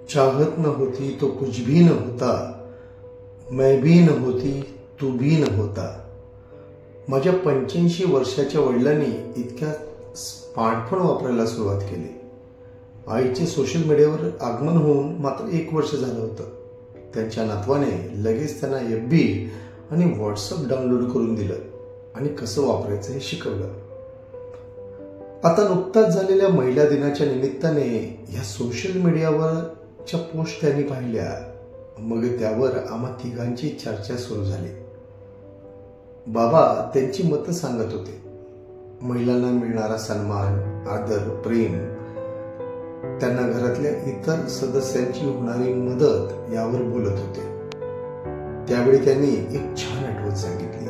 चाहत न होती तो कुछ भी न होता, मैं भी न होती तू भी न होता. माझ्या 85 वर्षाच्या वडिलांनी इतक्या स्मार्टफोन वापरायला सुरुवात केली. आईचे सोशल मीडियावर आगमन होऊन मात्र 1 वर्ष झालं होतं. त्यांच्या नातवाने लगेच त्यांना FB आणि WhatsApp डाउनलोड करून दिलं आणि कसं वापरायचं हे शिकवलं. आता नुकताच झालेल्या महिला दिनाच्या निमित्ताने या सोशल मीडियावरच्या पोस्ट त्यांनी पाहिल्या. मग त्यावर आम्हा तिघांची चर्चा सुरू झाली. बाबा त्यांची मतं सांगत होते. महिलांना मिळणारा सन्मान, आदर, प्रेम, त्यांना घरातल्या इतर सदस्यांची होणारी मदत यावर बोलत होते. त्यावेळी त्यांनी एक छान आठवण सांगितली.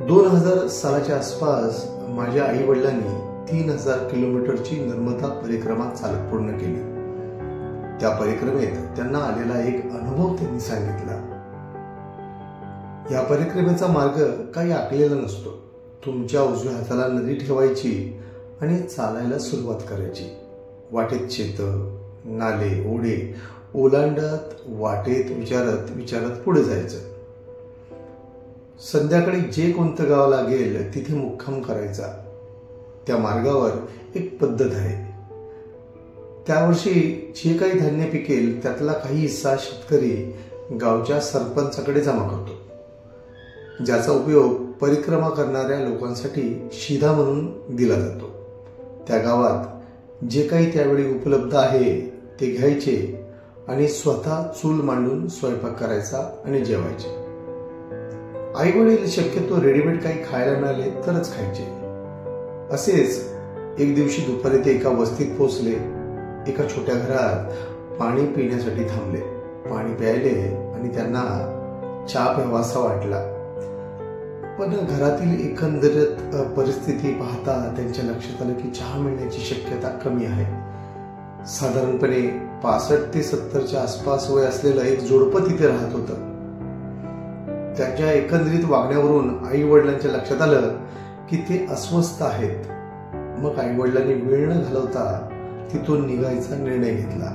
2000 सालाच्या आसपास माझ्या आई वडिलांनी 3000 किलोमीटरची नर्मदा परिक्रमा चालत पूर्ण केली. त्या परिक्रमेत त्यांना आलेला एक अनुभव त्यांनी सांगितला. या परिक्रमेचा मार्ग काही आखलेला नसतो. तुमच्या उजव्या हाताला नदी ठेवायची आणि चालायला सुरुवात करायची. वाटेत शेतं, नाले, ओढे ओलांडत वाटेत विचारत पुढे जायचं. संध्याकाळी जे कोणतं गाव लागेल तिथे मुक्काम करायचा. त्या मार्गावर एक पद्धत आहे. त्यावर्षी जे काही धान्य पिकेल त्यातला काही हिस्सा शेतकरी गावच्या सरपंचाकडे जमा करतो, ज्याचा उपयोग परिक्रमा करणाऱ्या लोकांसाठी शिधा म्हणून दिला जातो. त्या गावात जे काही त्यावेळी उपलब्ध आहे ते घ्यायचे आणि स्वतः चूल मांडून स्वयंपाक करायचा आणि जेवायचे. आई वडील शक्यतो रेडीमेड काही खायला मिळाले तरच खायचे. असेच एक दिवशी दुपारी ते एका वस्तीत पोहोचले. एका छोट्या घरात पाणी पिण्यासाठी थांबले. पाणी प्यायले आणि त्यांना चहा प्यावासा वाटला. पण घरातील एकंदरीत परिस्थिती पाहता त्यांच्या लक्षात आलं की चहा मिळण्याची शक्यता कमी आहे. साधारणपणे 65 ते 70च्या आसपास वय असलेलं एक जोडपं तिथे राहत होतं. त्यांच्या एकंदरीत वागण्यावरून आई वडिलांच्या लक्षात आलं की ते अस्वस्थ आहेत. मग आई वडिलांनी वेळ न घालवता तिथून निघायचा निर्णय घेतला.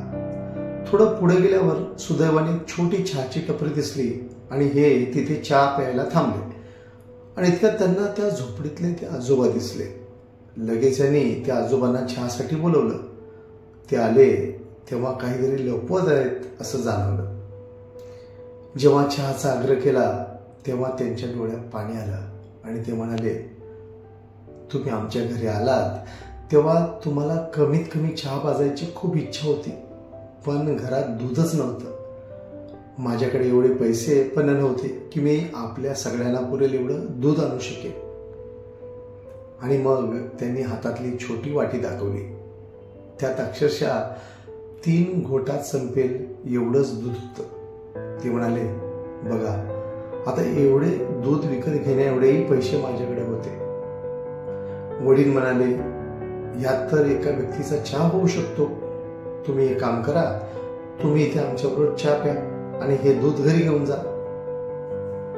थोडं पुढे गेल्यावर सुदैवाने छोटी चहाची टपरी दिसली आणि हे तिथे चहा प्यायला थांबले. आणि इतक्यात त्यांना त्या झोपडीतले ते आजोबा दिसले. लगेच त्यांनी त्या आजोबांना चहासाठी बोलवलं. ते आले तेव्हा काहीतरी लपवत आहेत असं जाणवलं. जेव्हा चहाचा आग्रह केला तेव्हा त्यांच्या डोळ्यात पाणी आलं आणि ते म्हणाले, तुम्ही आमच्या घरी आलात तेव्हा तुम्हाला कमीत कमी चहा पाजायची खूप इच्छा होती, पण घरात दूधच नव्हतं. माझ्याकडे एवढे पैसे पण नव्हते की मी आपल्या सगळ्यांना पुरेल एवढं दूध आणू शकेन. आणि मग त्यांनी हातातली छोटी वाटी दाखवली. त्यात अक्षरशः 3 घोटात संपेल एवढंच दूध होतं. ते म्हणाले, बघा आता एवढे दूध विकत घेण्या एवढेही पैसे माझ्याकडे होते. वडील म्हणाले, यात तर एका व्यक्तीचा चहा होऊ शकतो. तुम्ही एक काम करा, तुम्ही इथे आमच्याबरोबर चहा प्या आणि हे दूध घरी घेऊन जा.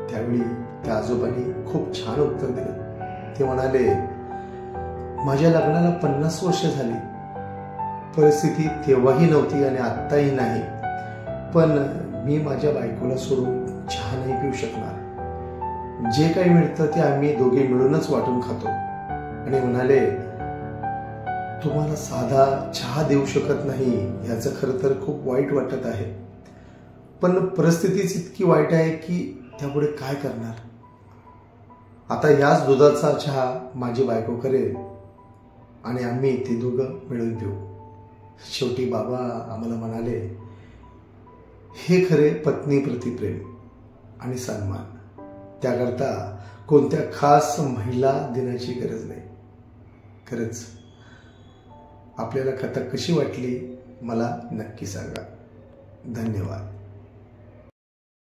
त्यावेळी त्या आजोबांनी खूप छान उत्तर दिलं. ते म्हणाले, माझ्या लग्नाला 50 वर्ष झाली. परिस्थिती तेव्हाही नव्हती आणि आत्ताही नाही, पण मी माझ्या बायकोला सोडून चहा नाही पिऊ शकणार. जे काही मिळतं ते आम्ही दोघे मिळूनच वाटून खातो. आणि म्हणाले, तुम्हाला साधा चहा देऊ शकत नाही याचं खरं तर खूप वाईट वाटत आहे, पण परिस्थितीच इतकी वाईट आहे की त्यापुढे काय करणार. आता याच दुधाचा चहा माझी बायको करेल आणि आम्ही ते दोघं मिळून पिऊ. शेवटी बाबा आम्हाला म्हणाले, हे खरे पत्नीप्रती प्रेम आणि सन्मान. त्याकरता कोणत्या खास महिला दिनाची गरज नाही. खरंच आपल्याला कथा कशी वाटली मला नक्की सांगा. धन्यवाद.